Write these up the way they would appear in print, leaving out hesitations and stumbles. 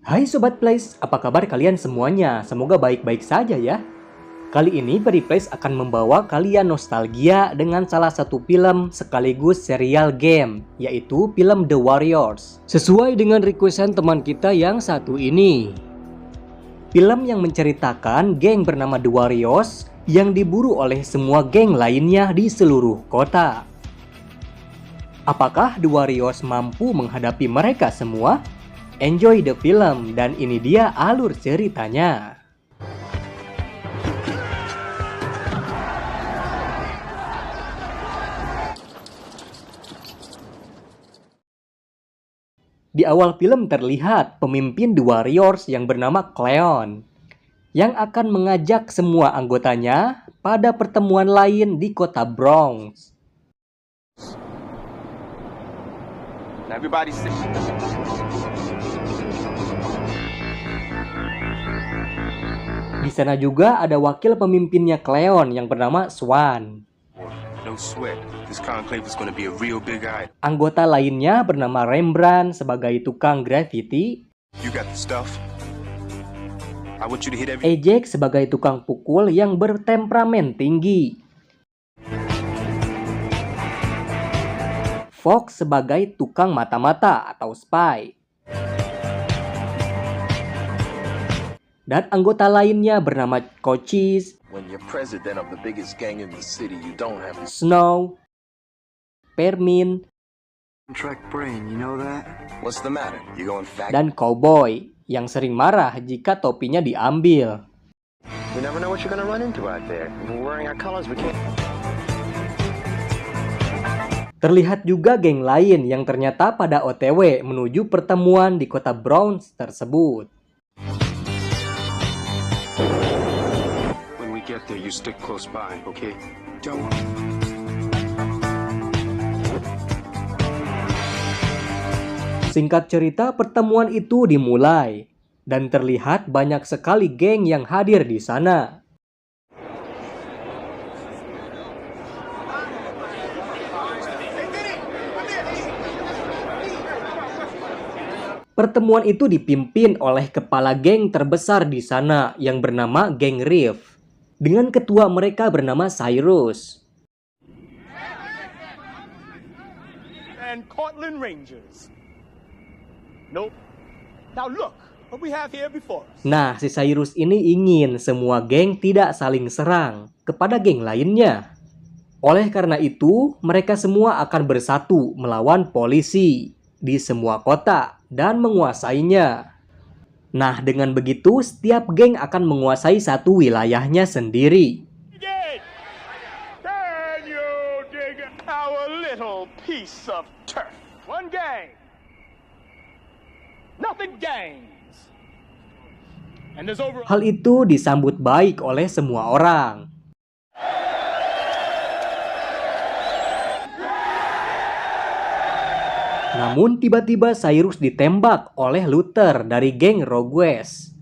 Hai Sobat Plays, apa kabar kalian semuanya? Semoga baik-baik saja ya. Kali ini Periplays akan membawa kalian nostalgia dengan salah satu film sekaligus serial game, yaitu film The Warriors. Sesuai dengan requestan teman kita yang satu ini. Film yang menceritakan geng bernama The Warriors yang diburu oleh semua geng lainnya di seluruh kota. Apakah The Warriors mampu menghadapi mereka semua? Enjoy the film, dan ini dia alur ceritanya. Di awal film terlihat pemimpin The Warriors yang bernama Cleon yang akan mengajak semua anggotanya pada pertemuan lain di kota Bronx. Di sana juga ada wakil pemimpinnya Cleon yang bernama Swan. Anggota lainnya bernama Rembrandt sebagai tukang graffiti, Ejek sebagai tukang pukul yang bertemperamen tinggi, Fox sebagai tukang mata-mata atau spy, dan anggota lainnya bernama Cochise, Snow, Permin, dan Cowboy yang sering marah jika topinya diambil. Terlihat juga geng lain yang ternyata pada OTW menuju pertemuan di kota Bronx tersebut. Singkat cerita, pertemuan itu dimulai dan terlihat banyak sekali geng yang hadir di sana. Pertemuan itu dipimpin oleh kepala geng terbesar di sana yang bernama Geng Reef, dengan ketua mereka bernama Cyrus. And Cortland Rangers. Nope. Now look what we have here before us. Nah, si Cyrus ini ingin semua geng tidak saling serang kepada geng lainnya. Oleh karena itu, mereka semua akan bersatu melawan polisi di semua kota dan menguasainya. Nah, dengan begitu setiap geng akan menguasai satu wilayahnya sendiri. Can you dig our little piece of turf? One gang. Nothing gangs. And there's over. Hal itu disambut baik oleh semua orang. Namun tiba-tiba Cyrus ditembak oleh Luther dari geng Rogue West.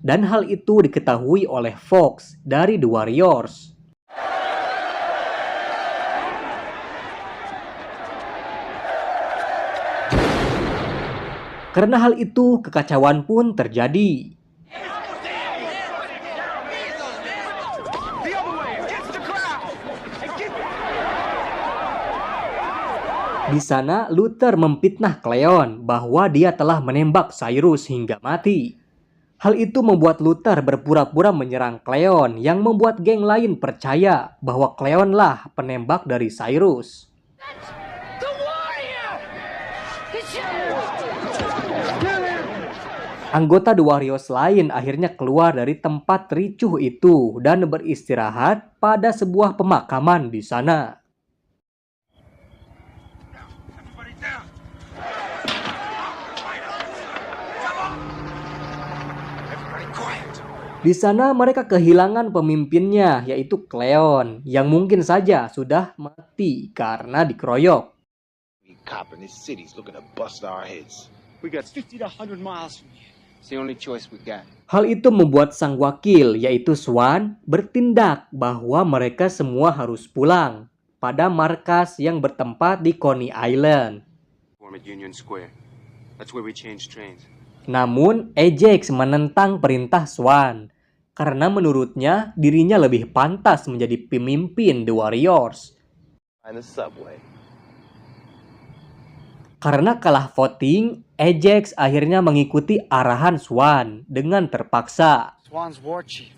Dan hal itu diketahui oleh Fox dari The Warriors. Karena hal itu, kekacauan pun terjadi. Di sana, Luther memfitnah Cleon bahwa dia telah menembak Cyrus hingga mati. Hal itu membuat Luther berpura-pura menyerang Cleon yang membuat geng lain percaya bahwa Cleonlah penembak dari Cyrus. Anggota The Warriors lain akhirnya keluar dari tempat ricuh itu dan beristirahat pada sebuah pemakaman di sana. Di sana mereka kehilangan pemimpinnya, yaitu Cleon, yang mungkin saja sudah mati karena dikeroyok. Hal itu membuat sang wakil, yaitu Swan, bertindak bahwa mereka semua harus pulang pada markas yang bertempat di Coney Island. Form at Union Square. That's where we change trains. Namun, Ajax menentang perintah Swan karena menurutnya dirinya lebih pantas menjadi pemimpin The Warriors. In the subway. Karena kalah voting, Ajax akhirnya mengikuti arahan Swan dengan terpaksa. Swan's war chief.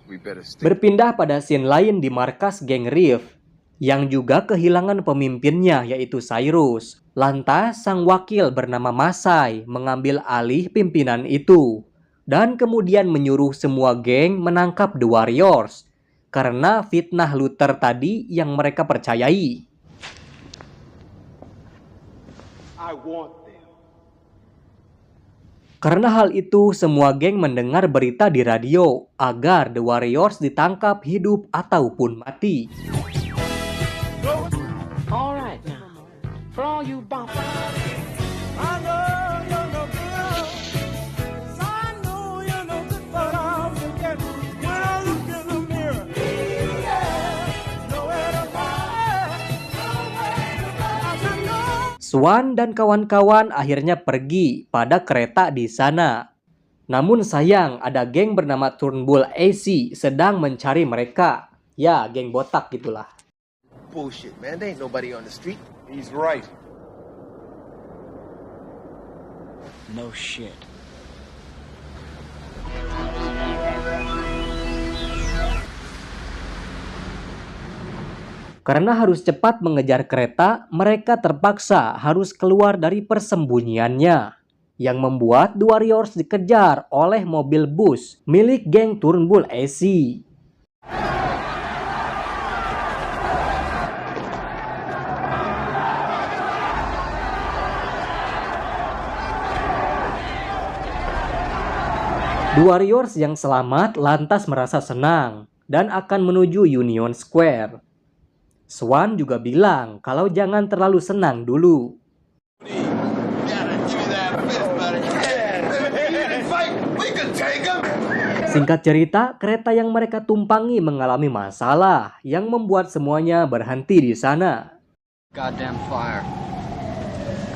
We better stick. Berpindah pada scene lain di markas geng Reef, yang juga kehilangan pemimpinnya yaitu Cyrus. Lantas sang wakil bernama Masai mengambil alih pimpinan itu, dan kemudian menyuruh semua geng menangkap The Warriors, karena fitnah Luther tadi yang mereka percayai. I want them. Karena hal itu, semua geng mendengar berita di radio agar The Warriors ditangkap hidup ataupun mati. All right now, for all you bumpers. I know you're no good. I know you're no good, but I'll forget when I look in the mirror. Nowhere to hide. I said no. Swan dan kawan-kawan akhirnya pergi pada kereta di sana. Namun sayang, ada geng bernama Turnbull AC sedang mencari mereka. Ya, geng botak gitulah. Bullshit, man. There ain't nobody on the street. He's right. No shit. Karena harus cepat mengejar kereta, mereka terpaksa harus keluar dari persembunyiannya, yang membuat The Warriors dikejar oleh mobil bus milik geng Turnbull AC. The Warriors yang selamat lantas merasa senang dan akan menuju Union Square. Swan juga bilang kalau jangan terlalu senang dulu. Singkat cerita, kereta yang mereka tumpangi mengalami masalah yang membuat semuanya berhenti di sana. Goddamn fire.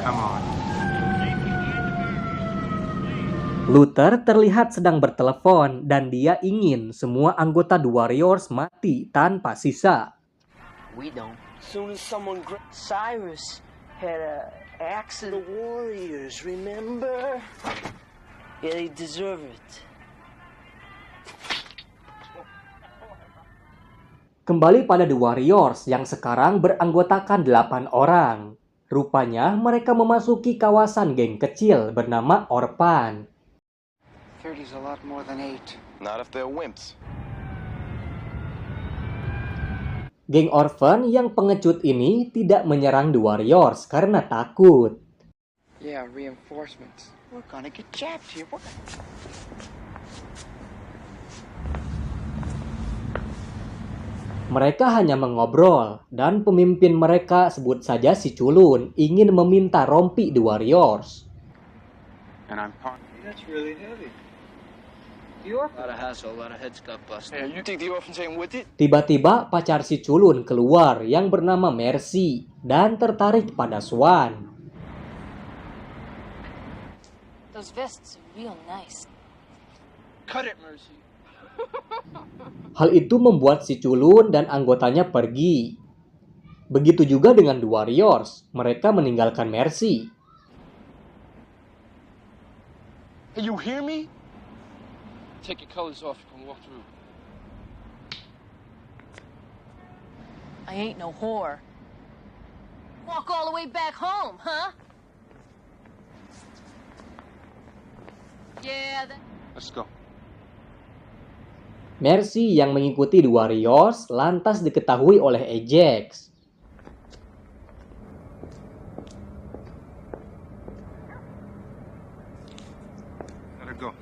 Come on. Luther terlihat sedang bertelepon dan dia ingin semua anggota The Warriors mati tanpa sisa. We don't. Soon as someone Cyrus had a accident. the Warriors, remember? Yeah, they deserve it. Kembali pada The Warriors yang sekarang beranggotakan 8 orang. Rupanya mereka memasuki kawasan geng kecil bernama Orphan. 30's a lot more than 8. Not if they're wimps. Geng Orphan yang pengecut ini tidak menyerang The Warriors karena takut. Yeah, reinforcements. We're gonna get jabbed here. Mereka hanya mengobrol dan pemimpin mereka, sebut saja si Culun, ingin meminta rompi The Warriors. And I'm part. That's really heavy. A lot of hassle, a lot of heads got busted. Hey, you think the orphans ain't with it? Tiba-tiba pacar si Culun keluar yang bernama Mercy dan tertarik pada Swan. Those vests are real nice. Cut it, Mercy. Hal itu membuat si Culun dan anggotanya pergi. Begitu juga dengan The Warriors, mereka meninggalkan Mercy. Hey, you hear me? Take your colors off, you can walk through. I ain't no whore. Walk all the way back home, huh? Yeah, Let's go. Mercy yang mengikuti The Warriors lantas diketahui oleh Ajax. Let her go.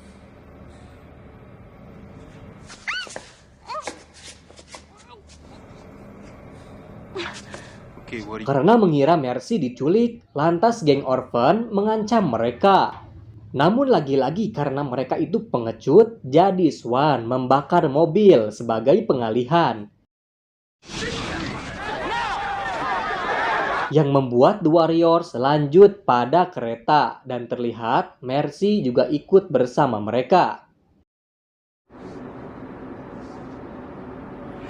Okay, what do you... Karena mengira Mercy diculik, lantas geng Orphan mengancam mereka. Namun lagi-lagi karena mereka itu pengecut, jadi Swan membakar mobil sebagai pengalihan. yang membuat The Warriors lanjut pada kereta dan terlihat Mercy juga ikut bersama mereka.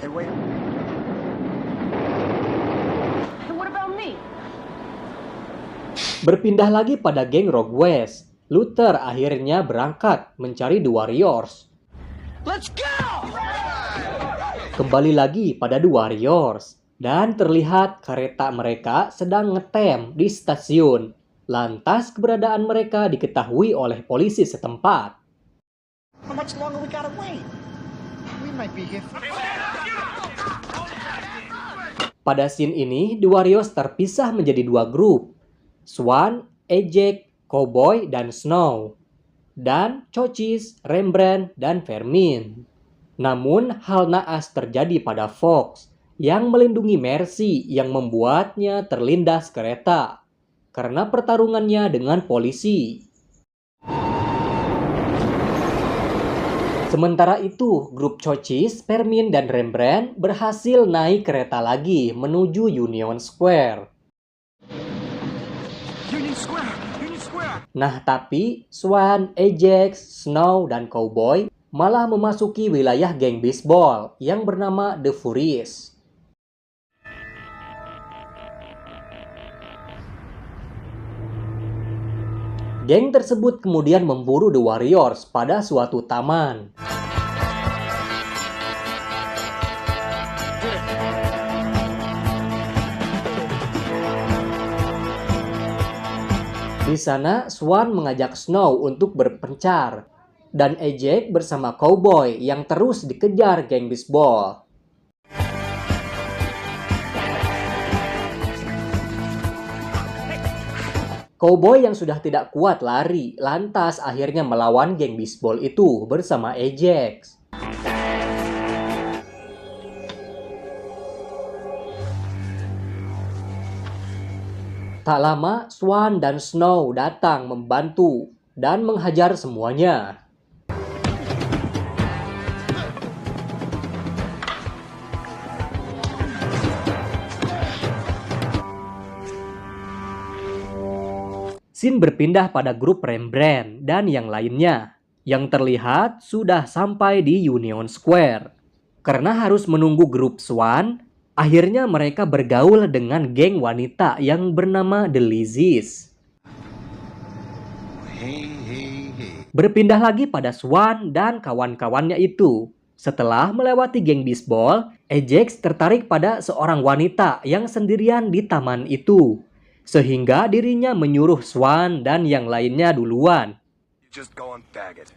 Hey, wait. And what about me? Berpindah lagi pada geng Rogue West, Luther akhirnya berangkat mencari The Warriors. Let's go! Kembali lagi pada The Warriors, dan terlihat kereta mereka sedang ngetem di stasiun. Lantas keberadaan mereka diketahui oleh polisi setempat. How much longer we gotta wait? We might be here for... Pada scene ini, The Warriors terpisah menjadi dua grup. Swan, Ajax, Cowboy, dan Snow. Dan Cochise, Rembrandt, dan Vermin. Namun, hal naas terjadi pada Fox yang melindungi Mercy yang membuatnya terlindas kereta karena pertarungannya dengan polisi. Sementara itu, grup Cochise, Vermin, dan Rembrandt berhasil naik kereta lagi menuju Union Square. Union Square! Union Square! Nah, tapi Swan, Ajax, Snow, dan Cowboy malah memasuki wilayah geng bisbol yang bernama The Furies. Geng tersebut kemudian memburu The Warriors pada suatu taman. Di sana, Swan mengajak Snow untuk berpencar, dan Ajax bersama Cowboy yang terus dikejar geng bisbol. Cowboy yang sudah tidak kuat lari, lantas akhirnya melawan geng bisbol itu bersama Ajax. Tak lama, Swan dan Snow datang membantu dan menghajar semuanya. Scene berpindah pada grup Rembrandt dan yang lainnya, yang terlihat sudah sampai di Union Square. Karena harus menunggu grup Swan, akhirnya mereka bergaul dengan geng wanita yang bernama The Lizzies. Berpindah lagi pada Swan dan kawan-kawannya itu. Setelah melewati geng bisbol, Ajax tertarik pada seorang wanita yang sendirian di taman itu. Sehingga dirinya menyuruh Swan dan yang lainnya duluan. You just go and bag it.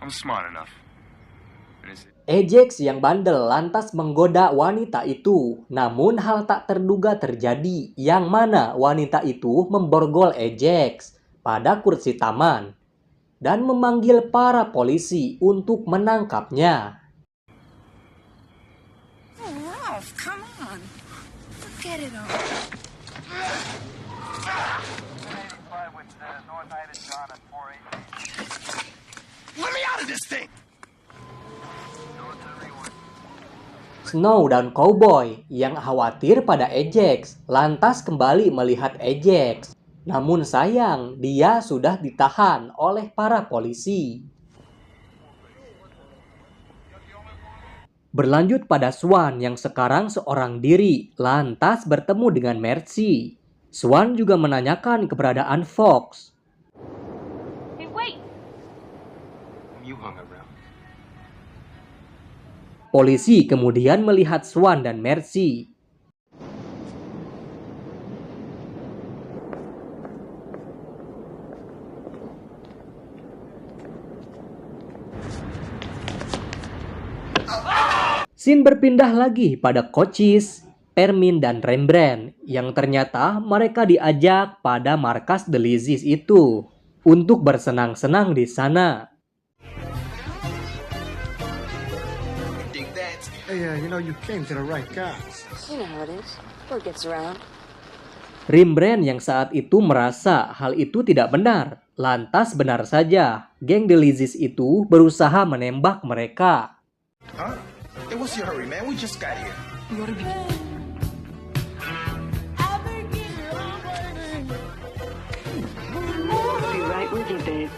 I'm smart enough. Ajax yang bandel lantas menggoda wanita itu. Namun hal tak terduga terjadi, yang mana wanita itu memborgol Ajax pada kursi taman dan memanggil para polisi untuk menangkapnya. Oh, Ralph, come on. Get it on. Let me out of this thing! Snow dan Cowboy yang khawatir pada Ajax lantas kembali melihat Ajax. Namun sayang, dia sudah ditahan oleh para polisi. Berlanjut pada Swan yang sekarang seorang diri, lantas bertemu dengan Mercy. Swan juga menanyakan keberadaan Fox. Hey, wait! You hung around. Polisi kemudian melihat Swan dan Mercy. Scene berpindah lagi pada Cochise, Vermin, dan Rembrandt yang ternyata mereka diajak pada markas The Lizzies itu untuk bersenang-senang di sana. Dig that? Hey, you know, you came to the right guys. You know how it is. Word gets around. Rembrandt yang saat itu merasa hal itu tidak benar. Lantas benar saja, geng The Lizzies itu berusaha menembak mereka. Huh? Hey, what's your hurry, man? We just got here. with you, babe.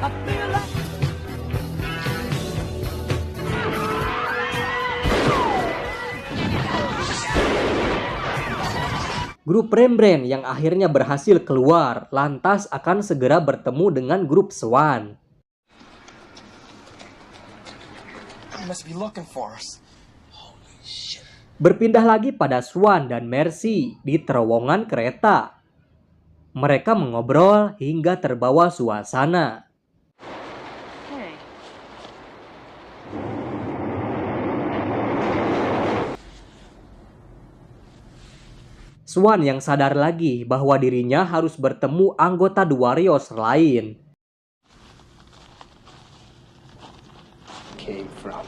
I feel like Grup Rembrandt yang akhirnya berhasil keluar, lantas akan segera bertemu dengan grup Swan. They must be looking for us. Berpindah lagi pada Swan dan Mercy di terowongan kereta. Mereka mengobrol hingga terbawa suasana. Hey. Swan yang sadar lagi bahwa dirinya harus bertemu anggota The Warriors lain. Came from.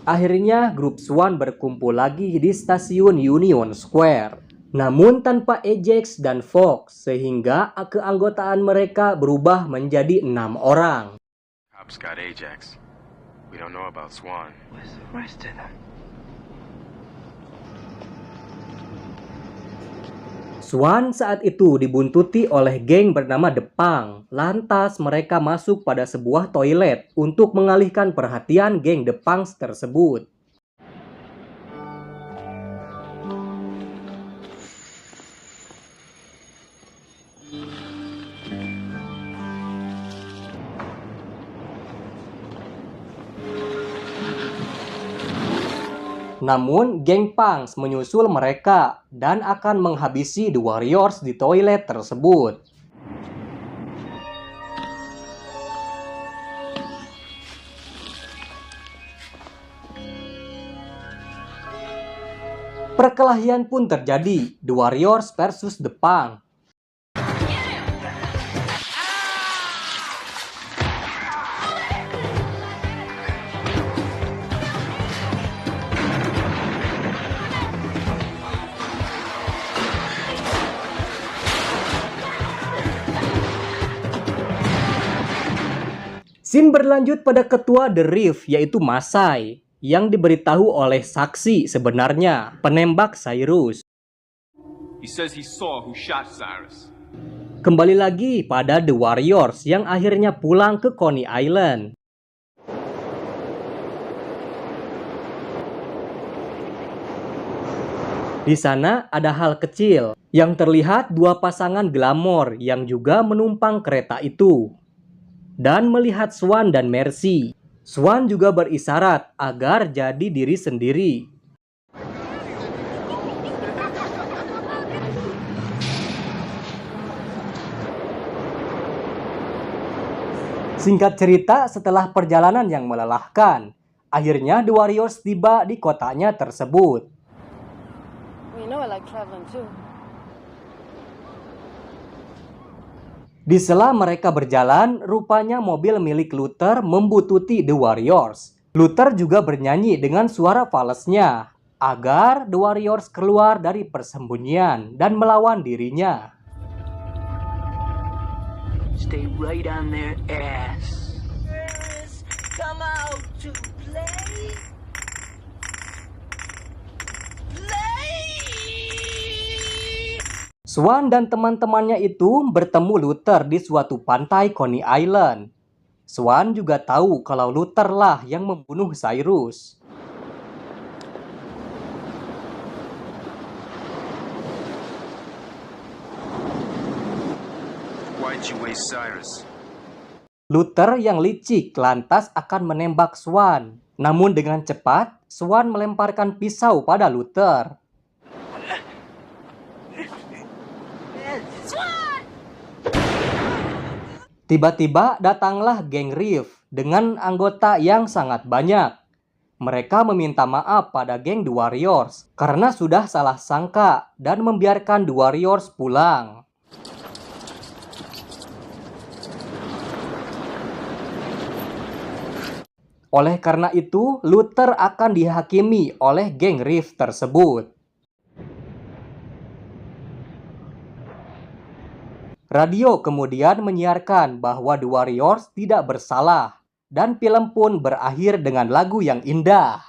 Akhirnya grup Swan berkumpul lagi di stasiun Union Square. Namun tanpa Ajax dan Fox, sehingga keanggotaan mereka berubah menjadi 6 orang. Cops got Ajax. We don't know about Swan. Was arrested. Swan saat itu dibuntuti oleh geng bernama The Punk. Lantas mereka masuk pada sebuah toilet untuk mengalihkan perhatian geng The Punks tersebut. Namun, geng Punks menyusul mereka dan akan menghabisi The Warriors di toilet tersebut. Perkelahian pun terjadi, The Warriors versus The Punk. Scene berlanjut pada ketua The Reef, yaitu Masai, yang diberitahu oleh saksi sebenarnya penembak Cyrus. He says he saw who shot Cyrus. Kembali lagi pada The Warriors yang akhirnya pulang ke Coney Island. Di sana ada hal kecil yang terlihat dua pasangan glamor yang juga menumpang kereta itu. Dan melihat Swan dan Mercy. Swan juga berisyarat agar jadi diri sendiri. Singkat cerita, setelah perjalanan yang melelahkan, akhirnya The Warriors tiba di kotanya tersebut. You know I like traveling too. Di sela mereka berjalan, rupanya mobil milik Luther membututi The Warriors. Luther juga bernyanyi dengan suara falsnya agar The Warriors keluar dari persembunyian dan melawan dirinya. Stay right on their ass. come out to play. Swan dan teman-temannya itu bertemu Luther di suatu pantai Coney Island. Swan juga tahu kalau Luther lah yang membunuh Cyrus. Why'd you waste Cyrus? Luther yang licik lantas akan menembak Swan. Namun dengan cepat, Swan melemparkan pisau pada Luther. Tiba-tiba datanglah geng Reef dengan anggota yang sangat banyak. Mereka meminta maaf pada geng The Warriors karena sudah salah sangka dan membiarkan The Warriors pulang. Oleh karena itu, Luther akan dihakimi oleh geng Reef tersebut. Radio kemudian menyiarkan bahwa The Warriors tidak bersalah dan film pun berakhir dengan lagu yang indah.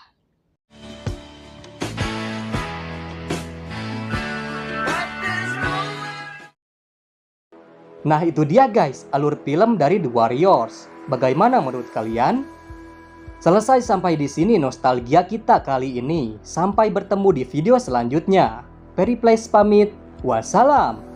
What does Nah itu dia guys, alur film dari The Warriors. Bagaimana menurut kalian? Selesai sampai di sini nostalgia kita kali ini. Sampai bertemu di video selanjutnya. Periplace pamit. Wassalam.